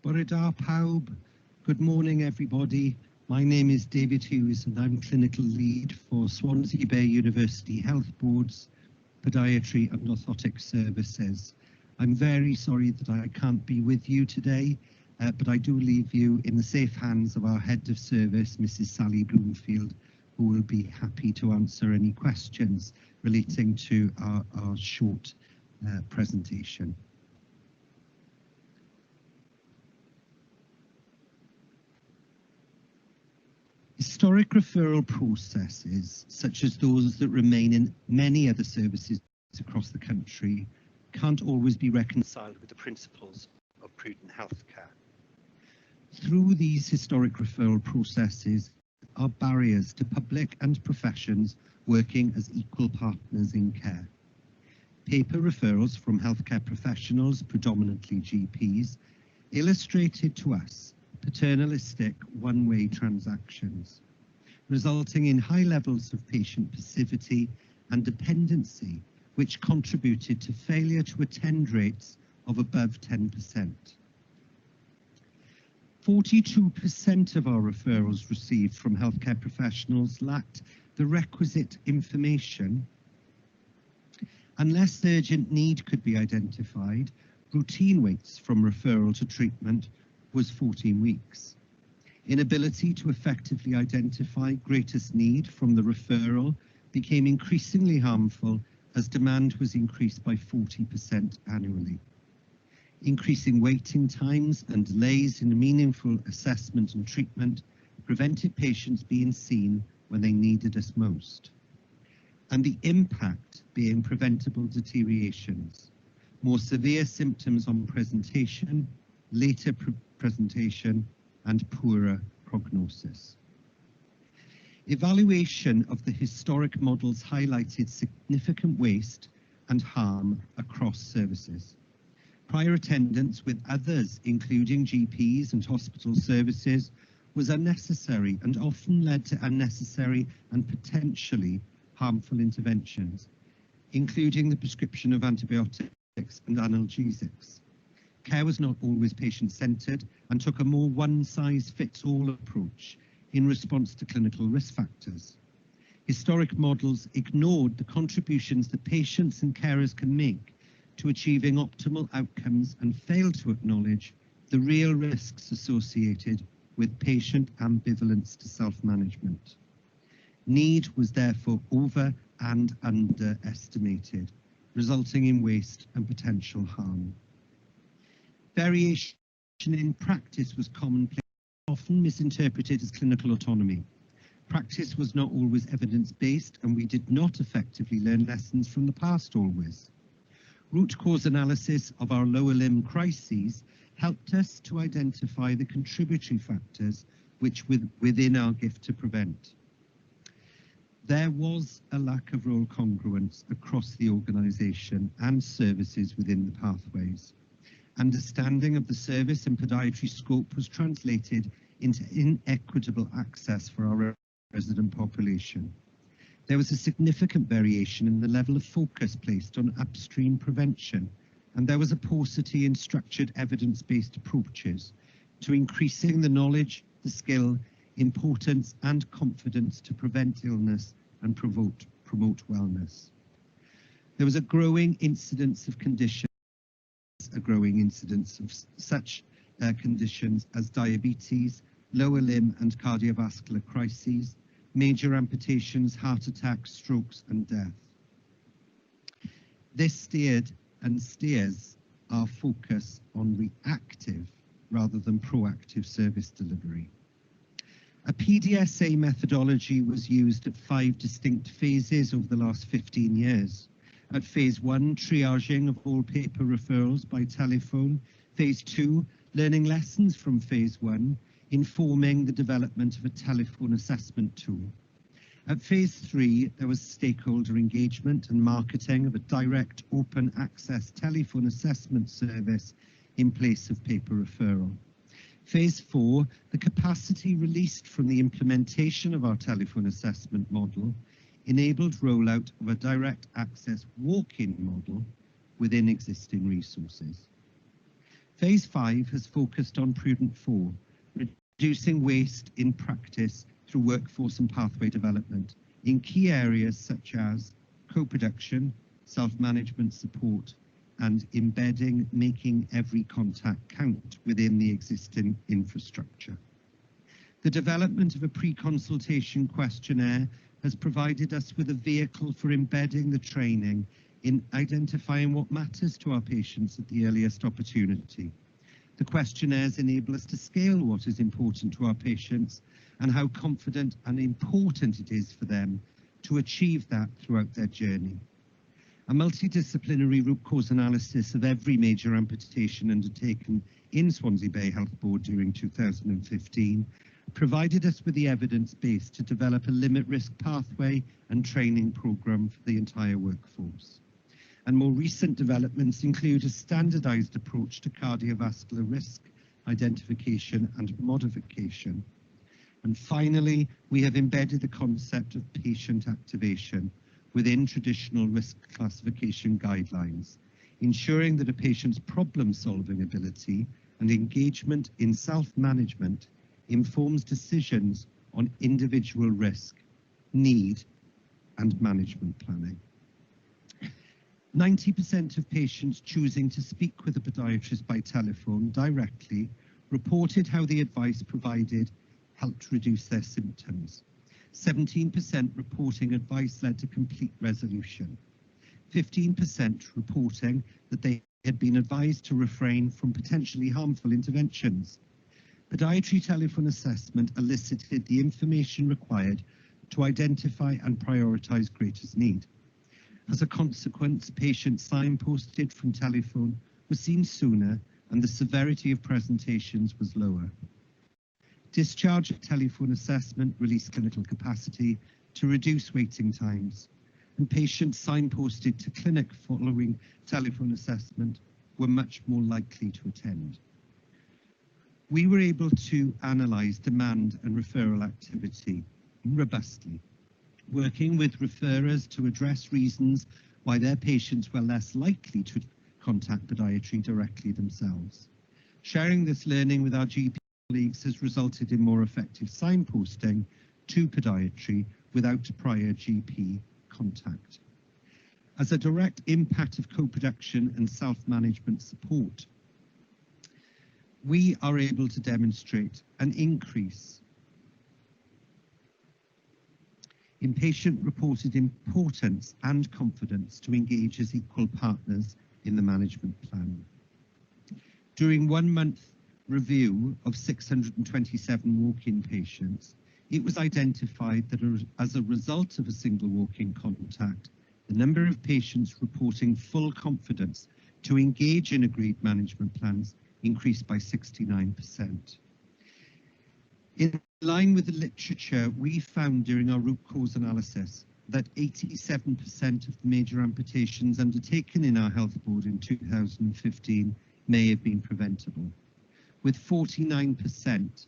Bore da pawb. Good morning, everybody. My name is David Hughes, and I'm Clinical Lead for Swansea Bay University Health Board's Podiatry and Orthotic Services. I'm very sorry that I can't be with you today, but I do leave you in the safe hands of our Head of Service, Mrs. Sally Bloomfield, who will be happy to answer any questions relating to our short presentation. Historic referral processes, such as those that remain in many other services across the country, can't always be reconciled with the principles of prudent healthcare. Through these historic referral processes are barriers to public and professions working as equal partners in care. Paper referrals from healthcare professionals, predominantly GPs, illustrated to us paternalistic one-way transactions, resulting in high levels of patient passivity and dependency, which contributed to failure to attend rates of above 10%. 42% of our referrals received from healthcare professionals lacked the requisite information. Unless urgent need could be identified, routine waits from referral to treatment was 14 weeks. Inability to effectively identify greatest need from the referral became increasingly harmful as demand was increased by 40% annually. Increasing waiting times and delays in meaningful assessment and treatment prevented patients being seen when they needed us most. And the impact being preventable deteriorations, more severe symptoms on presentation, later presentation, and poorer prognosis. Evaluation of the historic models highlighted significant waste and harm across services. Prior attendance with others, including GPs and hospital services, was unnecessary and often led to unnecessary and potentially harmful interventions, including the prescription of antibiotics and analgesics. Care was not always patient-centred and took a more one-size-fits-all approach in response to clinical risk factors. Historic models ignored the contributions that patients and carers can make to achieving optimal outcomes and failed to acknowledge the real risks associated with patient ambivalence to self-management. Need was therefore over and underestimated, resulting in waste and potential harm. Variation in practice was commonplace, often misinterpreted as clinical autonomy. Practice was not always evidence-based, and we did not effectively learn lessons from the past always. Root cause analysis of our lower limb crises helped us to identify the contributory factors which within our gift to prevent. There was a lack of role congruence across the organisation and services within the pathways. Understanding of the service and podiatry scope was translated into inequitable access for our resident population. There was a significant variation in the level of focus placed on upstream prevention, and there was a paucity in structured evidence-based approaches to increasing the knowledge, the skill, importance and confidence to prevent illness and promote wellness. There was a growing incidence of such conditions as diabetes, lower limb and cardiovascular crises, major amputations, heart attacks, strokes and death. This steered and steers our focus on reactive rather than proactive service delivery. A PDSA methodology was used at 5 distinct phases over the last 15 years. At phase 1, triaging of all paper referrals by telephone. Phase 2, learning lessons from phase 1, informing the development of a telephone assessment tool. At phase 3, there was stakeholder engagement and marketing of a direct open access telephone assessment service in place of paper referral. Phase 4, the capacity released from the implementation of our telephone assessment model enabled rollout of a direct access walk-in model within existing resources. Phase 5 has focused on Prudent 4, reducing waste in practice through workforce and pathway development in key areas such as co-production, self-management support, and embedding making every contact count within the existing infrastructure. The development of a pre-consultation questionnaire has provided us with a vehicle for embedding the training in identifying what matters to our patients at the earliest opportunity. The questionnaires enable us to scale what is important to our patients and how confident and important it is for them to achieve that throughout their journey. A multidisciplinary root cause analysis of every major amputation undertaken in Swansea Bay Health Board during 2015 provided us with the evidence base to develop a limit risk pathway and training programme for the entire workforce. And more recent developments include a standardised approach to cardiovascular risk identification and modification. And finally, we have embedded the concept of patient activation within traditional risk classification guidelines, ensuring that a patient's problem-solving ability and engagement in self-management informs decisions on individual risk, need, and management planning. 90% of patients choosing to speak with a podiatrist by telephone directly reported how the advice provided helped reduce their symptoms. 17% reporting advice led to complete resolution. 15% reporting that they had been advised to refrain from potentially harmful interventions. Podiatry telephone assessment elicited the information required to identify and prioritise greatest need. As a consequence, patients signposted from telephone were seen sooner and the severity of presentations was lower. Discharge of telephone assessment released clinical capacity to reduce waiting times, and patients signposted to clinic following telephone assessment were much more likely to attend. We were able to analyse demand and referral activity robustly, working with referrers to address reasons why their patients were less likely to contact podiatry directly themselves. Sharing this learning with our GP colleagues has resulted in more effective signposting to podiatry without prior GP contact. As a direct impact of co-production and self-management support, we are able to demonstrate an increase in patient-reported importance and confidence to engage as equal partners in the management plan. During 1 month review of 627 walk-in patients, it was identified that as a result of a single walk-in contact, the number of patients reporting full confidence to engage in agreed management plans increased by 69%. In line with the literature, we found during our root cause analysis that 87% of the major amputations undertaken in our health board in 2015 may have been preventable, with 49%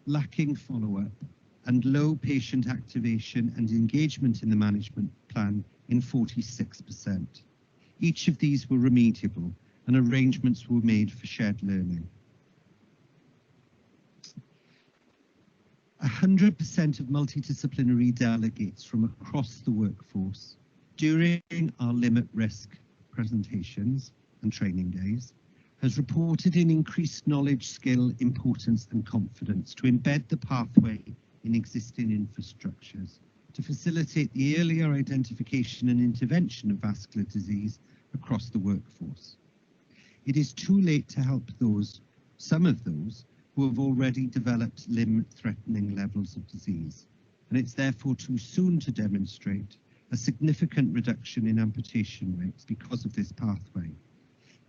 lacking follow-up and low patient activation and engagement in the management plan in 46%. Each of these were remediable and arrangements were made for shared learning. 100% of multidisciplinary delegates from across the workforce during our limit risk presentations and training days has reported an increased knowledge, skill, importance and confidence to embed the pathway in existing infrastructures to facilitate the earlier identification and intervention of vascular disease across the workforce. It is too late to help some of those who have already developed limb-threatening levels of disease, and it's therefore too soon to demonstrate a significant reduction in amputation rates because of this pathway.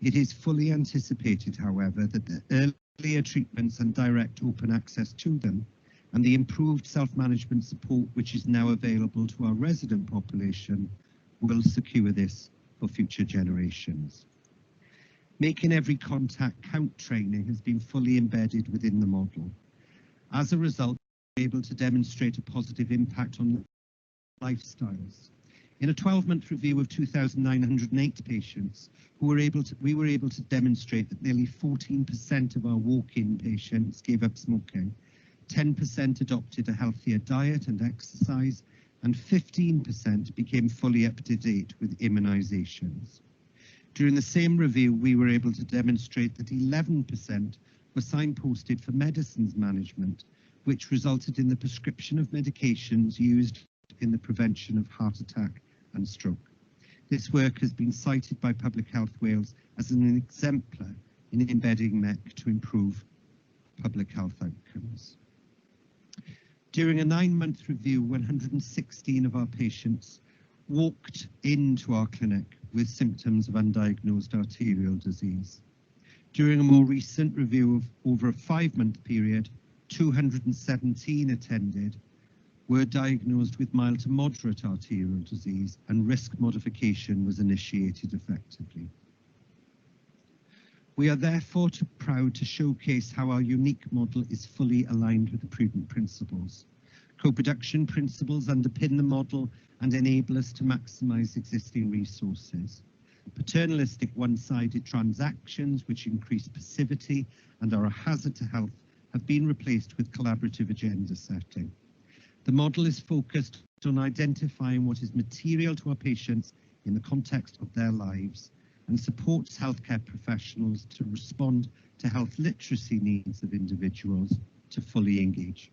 It is fully anticipated, however, that the earlier treatments and direct open access to them and the improved self-management support which is now available to our resident population will secure this for future generations. Making every contact count training has been fully embedded within the model. As a result, we're able to demonstrate a positive impact on lifestyles. In a 12-month review of 2,908 patients, we were able to demonstrate that nearly 14% of our walk-in patients gave up smoking, 10% adopted a healthier diet and exercise, and 15% became fully up to date with immunizations. During the same review, we were able to demonstrate that 11% were signposted for medicines management, which resulted in the prescription of medications used in the prevention of heart attack and stroke. This work has been cited by Public Health Wales as an exemplar in embedding MEC to improve public health outcomes. During a 9-month review, 116 of our patients walked into our clinic with symptoms of undiagnosed arterial disease. During a more recent review of over a 5-month period, 217 attended were diagnosed with mild to moderate arterial disease, and risk modification was initiated effectively. We are therefore proud to showcase how our unique model is fully aligned with the Prudent Principles. Co-production principles underpin the model and enable us to maximize existing resources. Paternalistic one-sided transactions, which increase passivity and are a hazard to health, have been replaced with collaborative agenda setting. The model is focused on identifying what is material to our patients in the context of their lives and supports healthcare professionals to respond to health literacy needs of individuals to fully engage.